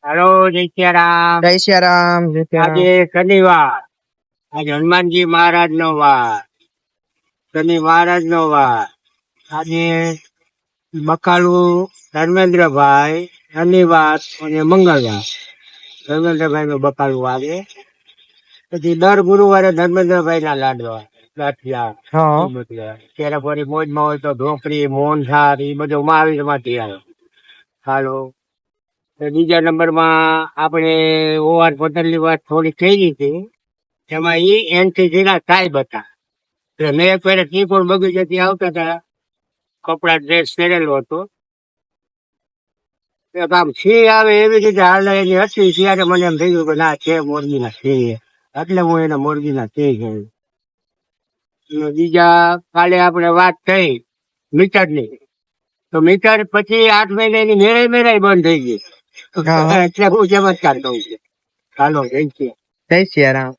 હાલો જય સિયારામ. જય સિયારામ. જય આજે સિયારામ. શનિવાર, આજે હનુમાનજી મહારાજ નો વાર, શનિ મહારાજ નો વાર. આજે બકાલુ ધર્મેન્દ્રભાઈ શનિવાર અને મંગળવાર ધર્મેન્દ્રભાઈ નું બકાલું આવે. પછી દર ગુરુવારે ધર્મેન્દ્રભાઈ ના લાડવા ગાંઠિયા હા. એ બધું આવે. ત્યારે ફરી મોજમાં હોય તો ઢોકળી મોહનથાળ એ બધું મહાવીર માંથી આવે. હાલો. તો બીજા નંબરમાં આપણે ઓવાર પટેલની વાત થોડી કરી હતી. એમાં ઈ એન્ટ્રી જેના સાહેબ હતા. એટલે મેં એક ફેરે ત્રિકોણ બગીચાથી આવતા હતા, કપડા ડ્રેસ પહેરેલો હતો. એક આમ સિંહ આવે એવી રીતે હાલે એની હતી. ત્યારે મને એમ થઈ ગયું કે ના છે મોરબીના સિંહ. એટલે હું એને મોરબીના સિંહ કહ્યું. અને બીજા કાલે આપણે વાત થઈ મીટરની. તો મીટર પછી 8 મહિને એની મેળાઈ બંધ થઈ ગઈ. હા. એટલે હું ચમત્કાર કહું છું. ચાલો જય શ્રી જય સિયારામ.